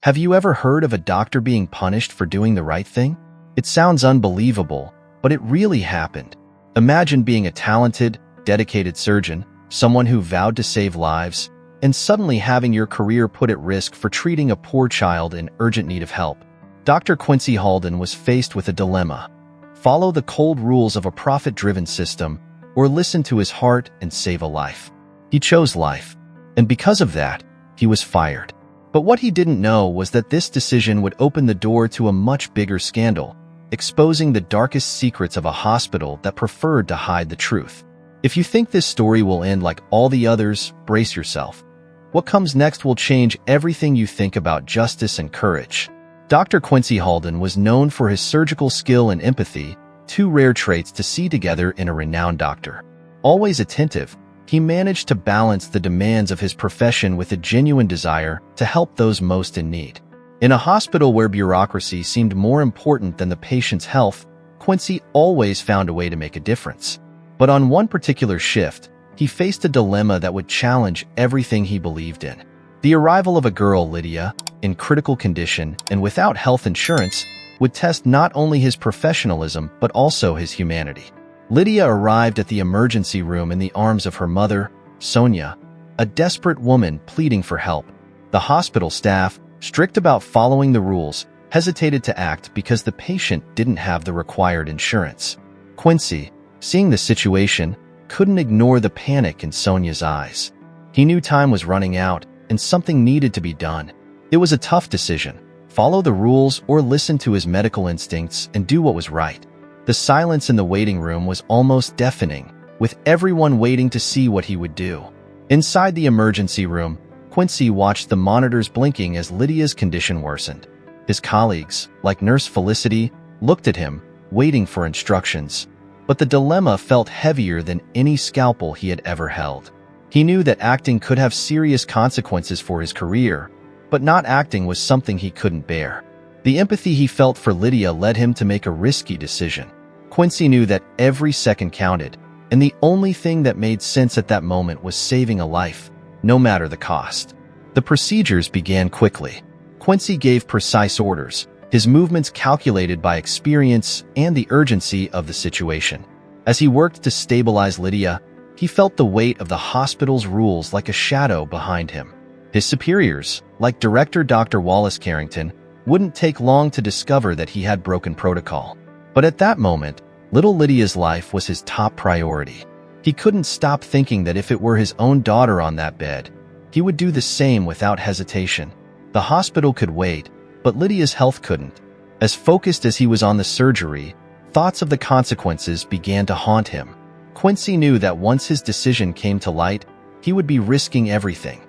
Have you ever heard of a doctor being punished for doing the right thing? It sounds unbelievable, but it really happened. Imagine being a talented, dedicated surgeon, someone who vowed to save lives, and suddenly having your career put at risk for treating a poor child in urgent need of help. Dr. Quincy Halden was faced with a dilemma: follow the cold rules of a profit-driven system, or listen to his heart and save a life. He chose life, and because of that, he was fired. But what he didn't know was that this decision would open the door to a much bigger scandal, exposing the darkest secrets of a hospital that preferred to hide the truth. If you think this story will end like all the others, brace yourself. What comes next will change everything you think about justice and courage. Dr. Quincy Halden was known for his surgical skill and empathy, two rare traits to see together in a renowned doctor. Always attentive, he managed to balance the demands of his profession with a genuine desire to help those most in need. In a hospital where bureaucracy seemed more important than the patient's health, Quincy always found a way to make a difference. But on one particular shift, he faced a dilemma that would challenge everything he believed in. The arrival of a girl, Lydia, in critical condition and without health insurance, would test not only his professionalism but also his humanity. Lydia arrived at the emergency room in the arms of her mother, Sonia, a desperate woman pleading for help. The hospital staff, strict about following the rules, hesitated to act because the patient didn't have the required insurance. Quincy, seeing the situation, couldn't ignore the panic in Sonia's eyes. He knew time was running out and something needed to be done. It was a tough decision: follow the rules or listen to his medical instincts and do what was right. The silence in the waiting room was almost deafening, with everyone waiting to see what he would do. Inside the emergency room, Quincy watched the monitors blinking as Lydia's condition worsened. His colleagues, like Nurse Felicity, looked at him, waiting for instructions. But the dilemma felt heavier than any scalpel he had ever held. He knew that acting could have serious consequences for his career, but not acting was something he couldn't bear. The empathy he felt for Lydia led him to make a risky decision. Quincy knew that every second counted, and the only thing that made sense at that moment was saving a life, no matter the cost. The procedures began quickly. Quincy gave precise orders, his movements calculated by experience and the urgency of the situation. As he worked to stabilize Lydia, he felt the weight of the hospital's rules like a shadow behind him. His superiors, like Director Dr. Wallace Carrington, wouldn't take long to discover that he had broken protocol. But at that moment, little Lydia's life was his top priority. He couldn't stop thinking that if it were his own daughter on that bed, he would do the same without hesitation. The hospital could wait, but Lydia's health couldn't. As focused as he was on the surgery, thoughts of the consequences began to haunt him. Quincy knew that once his decision came to light, he would be risking everything: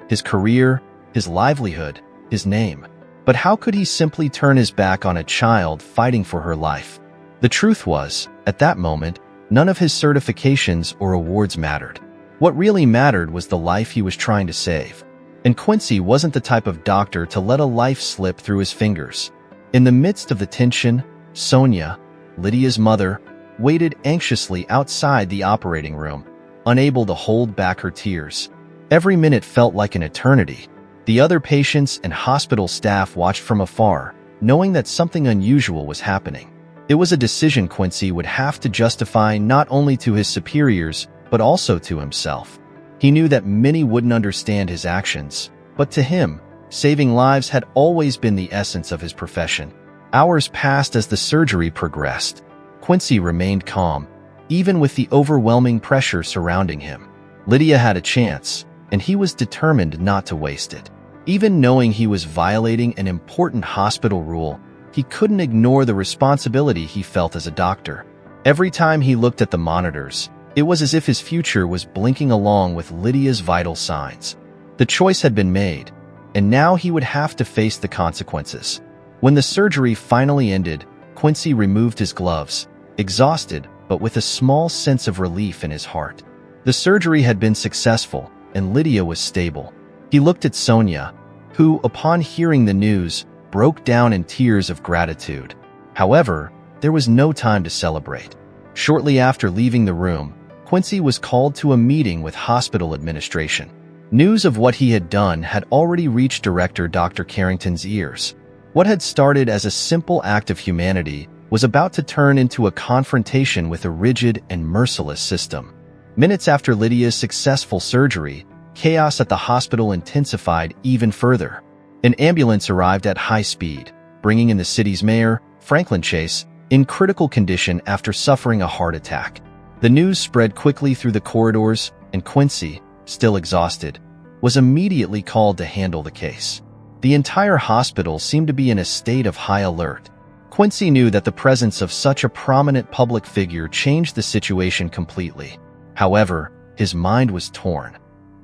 his career, his livelihood, his name. But how could he simply turn his back on a child fighting for her life? The truth was, at that moment, none of his certifications or awards mattered. What really mattered was the life he was trying to save. And Quincy wasn't the type of doctor to let a life slip through his fingers. In the midst of the tension, Sonia, Lydia's mother, waited anxiously outside the operating room, unable to hold back her tears. Every minute felt like an eternity. The other patients and hospital staff watched from afar, knowing that something unusual was happening. It was a decision Quincy would have to justify not only to his superiors, but also to himself. He knew that many wouldn't understand his actions, but to him, saving lives had always been the essence of his profession. Hours passed as the surgery progressed. Quincy remained calm, even with the overwhelming pressure surrounding him. Lydia had a chance, and he was determined not to waste it. Even knowing he was violating an important hospital rule, he couldn't ignore the responsibility he felt as a doctor. Every time he looked at the monitors, it was as if his future was blinking along with Lydia's vital signs. The choice had been made, and now he would have to face the consequences. When the surgery finally ended, Quincy removed his gloves, exhausted but with a small sense of relief in his heart. The surgery had been successful, and Lydia was stable. He looked at Sonia, who, upon hearing the news, broke down in tears of gratitude. However, there was no time to celebrate. Shortly after leaving the room, Quincy was called to a meeting with hospital administration. News of what he had done had already reached Director Dr. Carrington's ears. What had started as a simple act of humanity was about to turn into a confrontation with a rigid and merciless system. Minutes after Lydia's successful surgery, chaos at the hospital intensified even further. An ambulance arrived at high speed, bringing in the city's mayor, Franklin Chase, in critical condition after suffering a heart attack. The news spread quickly through the corridors, and Quincy, still exhausted, was immediately called to handle the case. The entire hospital seemed to be in a state of high alert. Quincy knew that the presence of such a prominent public figure changed the situation completely. However, his mind was torn.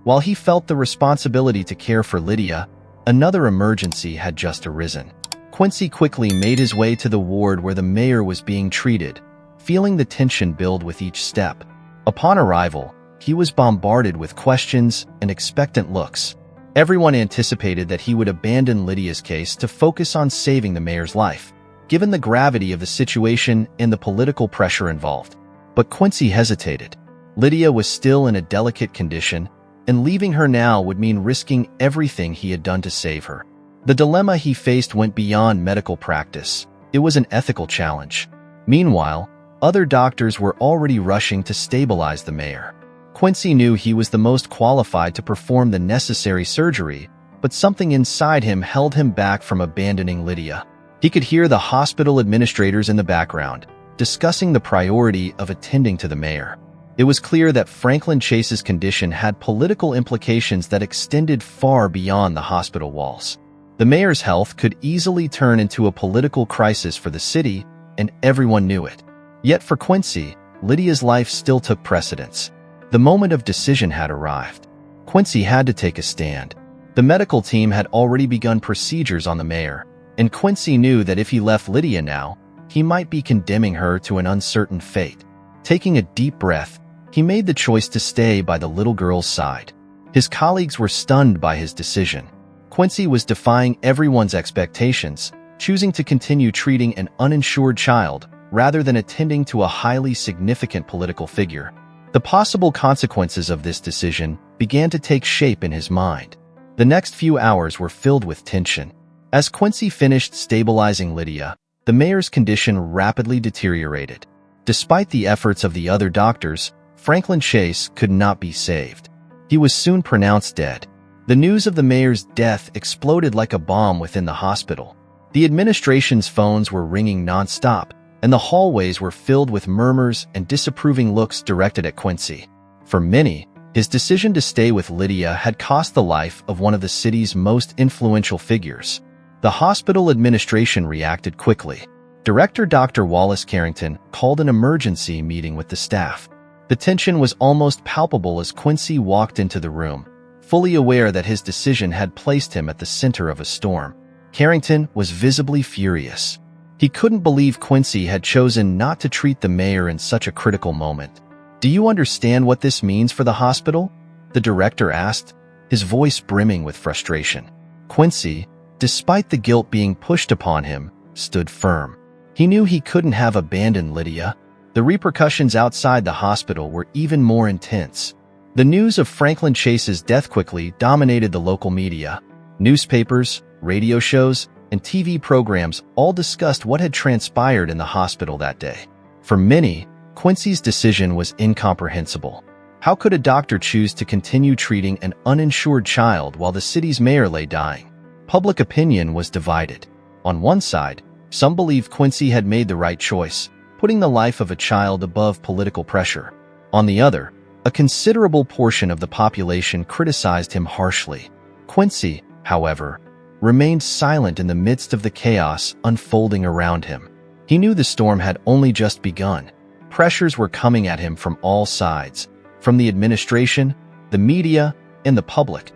While he felt the responsibility to care for Lydia, another emergency had just arisen. Quincy quickly made his way to the ward where the mayor was being treated, feeling the tension build with each step. Upon arrival, he was bombarded with questions and expectant looks. Everyone anticipated that he would abandon Lydia's case to focus on saving the mayor's life, given the gravity of the situation and the political pressure involved. But Quincy hesitated. Lydia was still in a delicate condition, and leaving her now would mean risking everything he had done to save her. The dilemma he faced went beyond medical practice. It was an ethical challenge. Meanwhile, other doctors were already rushing to stabilize the mayor. Quincy knew he was the most qualified to perform the necessary surgery, but something inside him held him back from abandoning Lydia. He could hear the hospital administrators in the background, discussing the priority of attending to the mayor. It was clear that Franklin Chase's condition had political implications that extended far beyond the hospital walls. The mayor's health could easily turn into a political crisis for the city, and everyone knew it. Yet for Quincy, Lydia's life still took precedence. The moment of decision had arrived. Quincy had to take a stand. The medical team had already begun procedures on the mayor, and Quincy knew that if he left Lydia now, he might be condemning her to an uncertain fate. Taking a deep breath, he made the choice to stay by the little girl's side. His colleagues were stunned by his decision. Quincy was defying everyone's expectations, choosing to continue treating an uninsured child rather than attending to a highly significant political figure. The possible consequences of this decision began to take shape in his mind. The next few hours were filled with tension. As Quincy finished stabilizing Lydia, the mayor's condition rapidly deteriorated. Despite the efforts of the other doctors, Franklin Chase could not be saved. He was soon pronounced dead. The news of the mayor's death exploded like a bomb within the hospital. The administration's phones were ringing nonstop, and the hallways were filled with murmurs and disapproving looks directed at Quincy. For many, his decision to stay with Lydia had cost the life of one of the city's most influential figures. The hospital administration reacted quickly. Director Dr. Wallace Carrington called an emergency meeting with the staff. The tension was almost palpable as Quincy walked into the room, fully aware that his decision had placed him at the center of a storm. Carrington was visibly furious. He couldn't believe Quincy had chosen not to treat the mayor in such a critical moment. "Do you understand what this means for the hospital?" the director asked, his voice brimming with frustration. Quincy, despite the guilt being pushed upon him, stood firm. He knew he couldn't have abandoned Lydia. The repercussions outside the hospital were even more intense. The news of Franklin Chase's death quickly dominated the local media. Newspapers, radio shows, and TV programs all discussed what had transpired in the hospital that day. For many, Quincy's decision was incomprehensible. How could a doctor choose to continue treating an uninsured child while the city's mayor lay dying? Public opinion was divided. On one side, some believed Quincy had made the right choice, putting the life of a child above political pressure. On the other, a considerable portion of the population criticized him harshly. Quincy, however, remained silent in the midst of the chaos unfolding around him. He knew the storm had only just begun. Pressures were coming at him from all sides, from the administration, the media, and the public,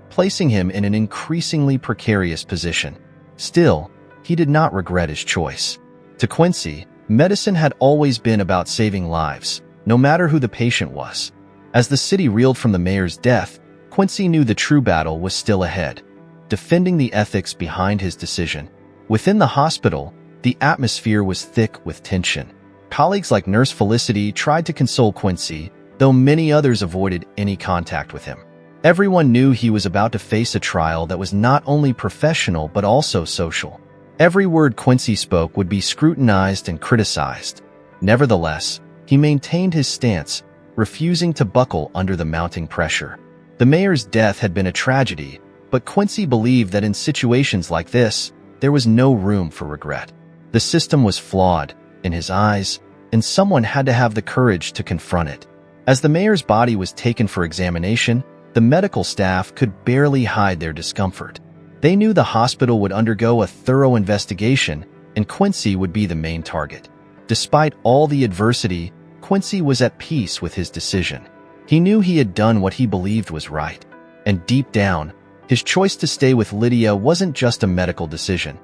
placing him in an increasingly precarious position. Still, he did not regret his choice. To Quincy, medicine had always been about saving lives, no matter who the patient was. As the city reeled from the mayor's death, Quincy knew the true battle was still ahead, defending the ethics behind his decision. Within the hospital, the atmosphere was thick with tension. Colleagues like Nurse Felicity tried to console Quincy, though many others avoided any contact with him. Everyone knew he was about to face a trial that was not only professional but also social. Every word Quincy spoke would be scrutinized and criticized. Nevertheless, he maintained his stance, refusing to buckle under the mounting pressure. The mayor's death had been a tragedy, but Quincy believed that in situations like this, there was no room for regret. The system was flawed, in his eyes, and someone had to have the courage to confront it. As the mayor's body was taken for examination, the medical staff could barely hide their discomfort. They knew the hospital would undergo a thorough investigation, and Quincy would be the main target. Despite all the adversity, Quincy was at peace with his decision. He knew he had done what he believed was right. And deep down, his choice to stay with Lydia wasn't just a medical decision.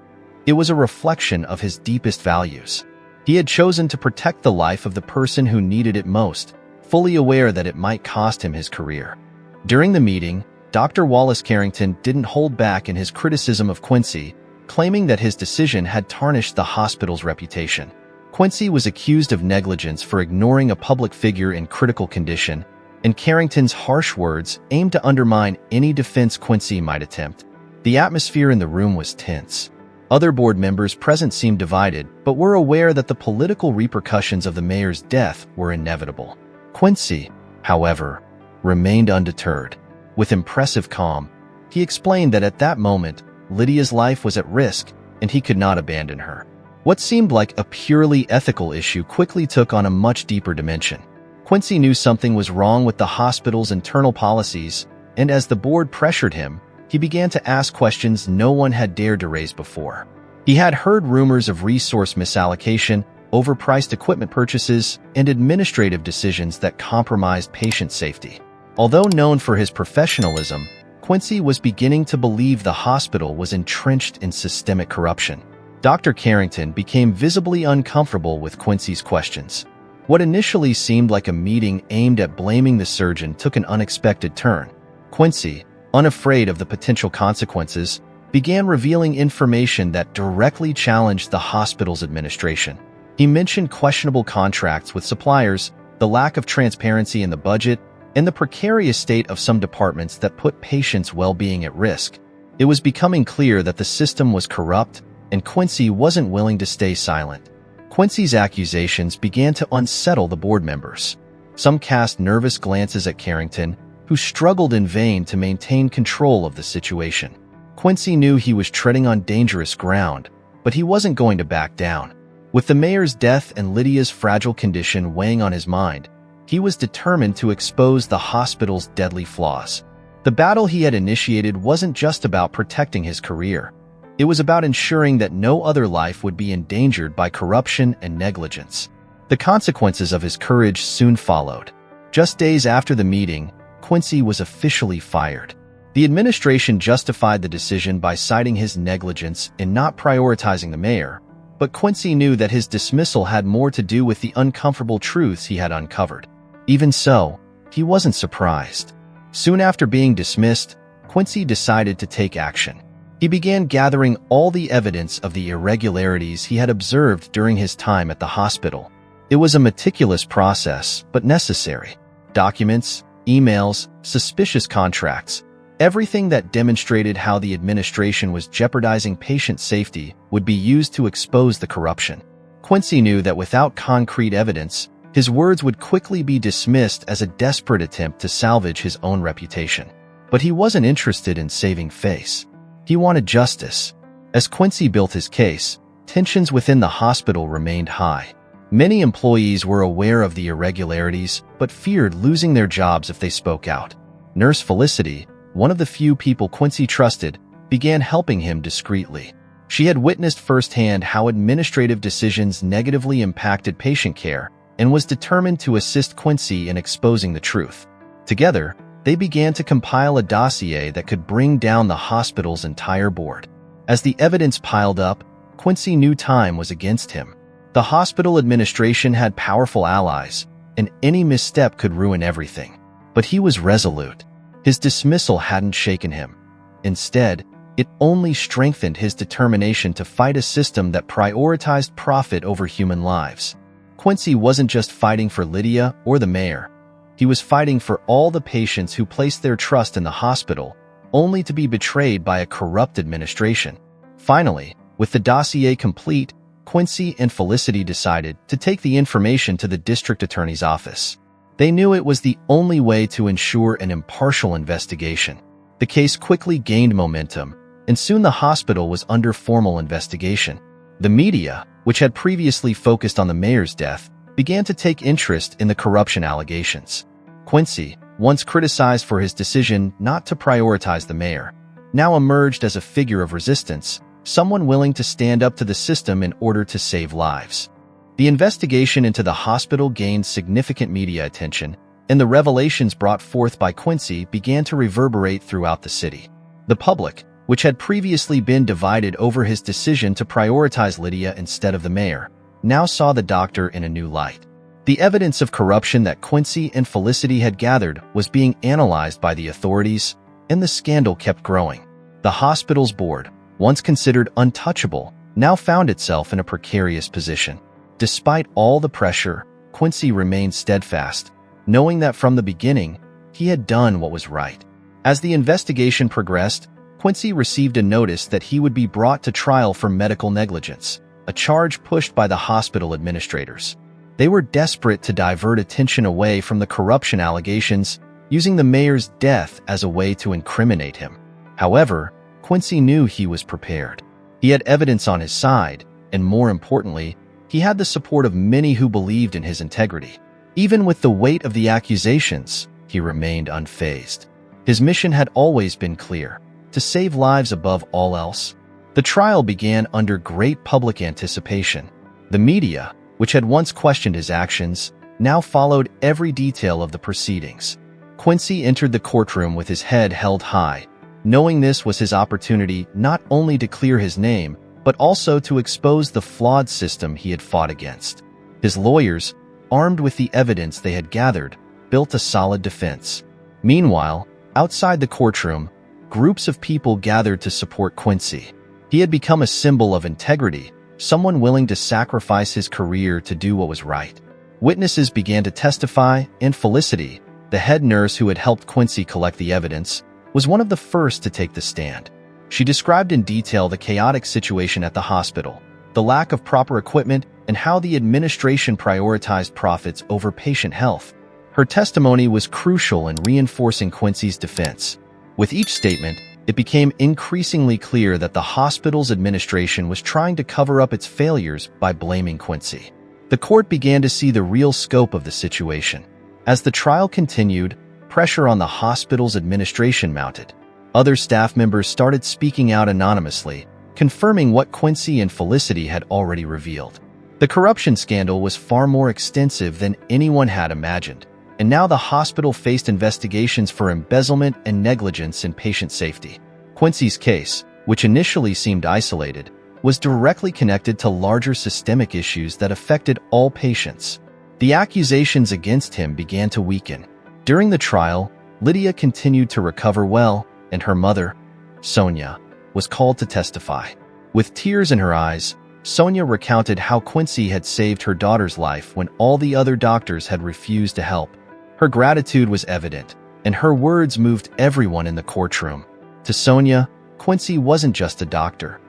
It was a reflection of his deepest values. He had chosen to protect the life of the person who needed it most, fully aware that it might cost him his career. During the meeting, Dr. Wallace Carrington didn't hold back in his criticism of Quincy, claiming that his decision had tarnished the hospital's reputation. Quincy was accused of negligence for ignoring a public figure in critical condition, and Carrington's harsh words aimed to undermine any defense Quincy might attempt. The atmosphere in the room was tense. Other board members present seemed divided, but were aware that the political repercussions of the mayor's death were inevitable. Quincy, however, remained undeterred. With impressive calm, he explained that at that moment, Lydia's life was at risk, and he could not abandon her. What seemed like a purely ethical issue quickly took on a much deeper dimension. Quincy knew something was wrong with the hospital's internal policies, and as the board pressured him, he began to ask questions no one had dared to raise before. He had heard rumors of resource misallocation, overpriced equipment purchases, and administrative decisions that compromised patient safety. Although known for his professionalism, Quincy was beginning to believe the hospital was entrenched in systemic corruption. Dr. Carrington became visibly uncomfortable with Quincy's questions. What initially seemed like a meeting aimed at blaming the surgeon took an unexpected turn. Quincy, unafraid of the potential consequences, began revealing information that directly challenged the hospital's administration. He mentioned questionable contracts with suppliers, the lack of transparency in the budget, and the precarious state of some departments that put patients' well-being at risk. It was becoming clear that the system was corrupt, and Quincy wasn't willing to stay silent. Quincy's accusations began to unsettle the board members. Some cast nervous glances at Carrington, who struggled in vain to maintain control of the situation. Quincy knew he was treading on dangerous ground, but he wasn't going to back down. With the mayor's death and Lydia's fragile condition weighing on his mind, he was determined to expose the hospital's deadly flaws. The battle he had initiated wasn't just about protecting his career. It was about ensuring that no other life would be endangered by corruption and negligence. The consequences of his courage soon followed. Just days after the meeting, Quincy was officially fired. The administration justified the decision by citing his negligence in not prioritizing the mayor, but Quincy knew that his dismissal had more to do with the uncomfortable truths he had uncovered. Even so, he wasn't surprised. Soon after being dismissed, Quincy decided to take action. He began gathering all the evidence of the irregularities he had observed during his time at the hospital. It was a meticulous process, but necessary. Documents, emails, suspicious contracts, everything that demonstrated how the administration was jeopardizing patient safety would be used to expose the corruption. Quincy knew that without concrete evidence, his words would quickly be dismissed as a desperate attempt to salvage his own reputation. But he wasn't interested in saving face. He wanted justice. As Quincy built his case, tensions within the hospital remained high. Many employees were aware of the irregularities, but feared losing their jobs if they spoke out. Nurse Felicity, one of the few people Quincy trusted, began helping him discreetly. She had witnessed firsthand how administrative decisions negatively impacted patient care and was determined to assist Quincy in exposing the truth. Together, they began to compile a dossier that could bring down the hospital's entire board. As the evidence piled up, Quincy knew time was against him. The hospital administration had powerful allies, and any misstep could ruin everything. But he was resolute. His dismissal hadn't shaken him. Instead, it only strengthened his determination to fight a system that prioritized profit over human lives. Quincy wasn't just fighting for Lydia or the mayor. He was fighting for all the patients who placed their trust in the hospital, only to be betrayed by a corrupt administration. Finally, with the dossier complete, Quincy and Felicity decided to take the information to the district attorney's office. They knew it was the only way to ensure an impartial investigation. The case quickly gained momentum, and soon the hospital was under formal investigation. The media, which had previously focused on the mayor's death, began to take interest in the corruption allegations. Quincy, once criticized for his decision not to prioritize the mayor, now emerged as a figure of resistance, someone willing to stand up to the system in order to save lives. The investigation into the hospital gained significant media attention, and the revelations brought forth by Quincy began to reverberate throughout the city. The public, which had previously been divided over his decision to prioritize Lydia instead of the mayor, now saw the doctor in a new light. The evidence of corruption that Quincy and Felicity had gathered was being analyzed by the authorities, and the scandal kept growing. The hospital's board, once considered untouchable, now found itself in a precarious position. Despite all the pressure, Quincy remained steadfast, knowing that from the beginning, he had done what was right. As the investigation progressed, Quincy received a notice that he would be brought to trial for medical negligence, a charge pushed by the hospital administrators. They were desperate to divert attention away from the corruption allegations, using the mayor's death as a way to incriminate him. However, Quincy knew he was prepared. He had evidence on his side, and more importantly, he had the support of many who believed in his integrity. Even with the weight of the accusations, he remained unfazed. His mission had always been clear: to save lives above all else. The trial began under great public anticipation. The media, which had once questioned his actions, now followed every detail of the proceedings. Quincy entered the courtroom with his head held high, knowing this was his opportunity not only to clear his name, but also to expose the flawed system he had fought against. His lawyers, armed with the evidence they had gathered, built a solid defense. Meanwhile, outside the courtroom, groups of people gathered to support Quincy. He had become a symbol of integrity, someone willing to sacrifice his career to do what was right. Witnesses began to testify, and Felicity, the head nurse who had helped Quincy collect the evidence, was one of the first to take the stand. She described in detail the chaotic situation at the hospital, the lack of proper equipment, and how the administration prioritized profits over patient health. Her testimony was crucial in reinforcing Quincy's defense. With each statement, it became increasingly clear that the hospital's administration was trying to cover up its failures by blaming Quincy. The court began to see the real scope of the situation. As the trial continued, pressure on the hospital's administration mounted. Other staff members started speaking out anonymously, confirming what Quincy and Felicity had already revealed. The corruption scandal was far more extensive than anyone had imagined, and now the hospital faced investigations for embezzlement and negligence in patient safety. Quincy's case, which initially seemed isolated, was directly connected to larger systemic issues that affected all patients. The accusations against him began to weaken. During the trial, Lydia continued to recover well, and her mother, Sonia, was called to testify. With tears in her eyes, Sonia recounted how Quincy had saved her daughter's life when all the other doctors had refused to help. Her gratitude was evident, and her words moved everyone in the courtroom. To Sonia, Quincy wasn't just a doctor.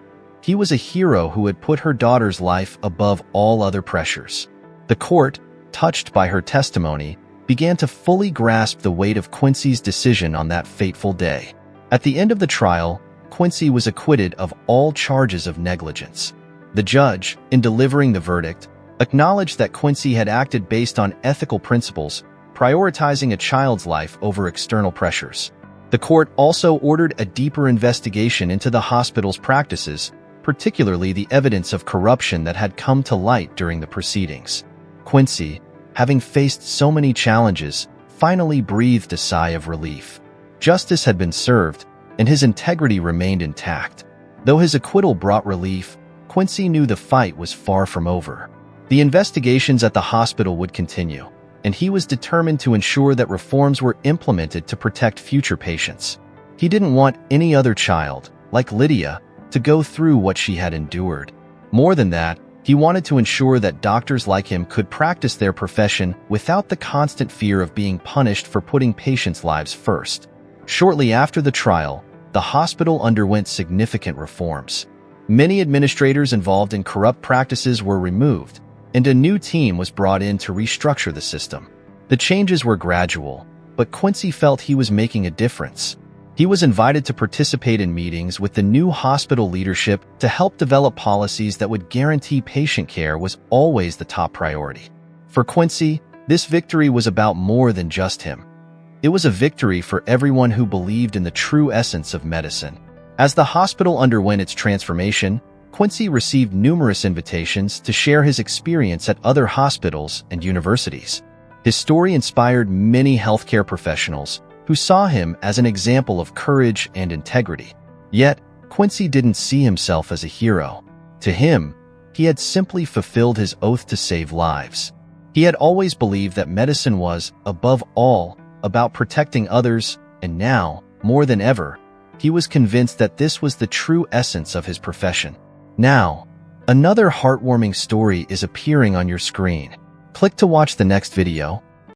He was a hero who had put her daughter's life above all other pressures. The court, touched by her testimony, began to fully grasp the weight of Quincy's decision on that fateful day. At the end of the trial, Quincy was acquitted of all charges of negligence. The judge, in delivering the verdict, acknowledged that Quincy had acted based on ethical principles, prioritizing a child's life over external pressures. The court also ordered a deeper investigation into the hospital's practices, particularly the evidence of corruption that had come to light during the proceedings. Quincy, having faced so many challenges, finally breathed a sigh of relief. Justice had been served, and his integrity remained intact. Though his acquittal brought relief, Quincy knew the fight was far from over. The investigations at the hospital would continue, and he was determined to ensure that reforms were implemented to protect future patients. He didn't want any other child, like Lydia, to go through what she had endured. More than that, He wanted to ensure that doctors like him could practice their profession without the constant fear of being punished for putting patients' lives first. Shortly after the trial, the hospital underwent significant reforms. Many administrators involved in corrupt practices were removed, and a new team was brought in to restructure the system. The changes were gradual, but Quincy felt he was making a difference. He was invited to participate in meetings with the new hospital leadership to help develop policies that would guarantee patient care was always the top priority. For Quincy, this victory was about more than just him. It was a victory for everyone who believed in the true essence of medicine. As the hospital underwent its transformation, Quincy received numerous invitations to share his experience at other hospitals and universities. His story inspired many healthcare professionals who saw him as an example of courage and integrity. Yet, Quincy didn't see himself as a hero. To him, he had simply fulfilled his oath to save lives. He had always believed that medicine was, above all, about protecting others, and now, more than ever, he was convinced that this was the true essence of his profession. Now, another heartwarming story is appearing on your screen. Click to watch the next video,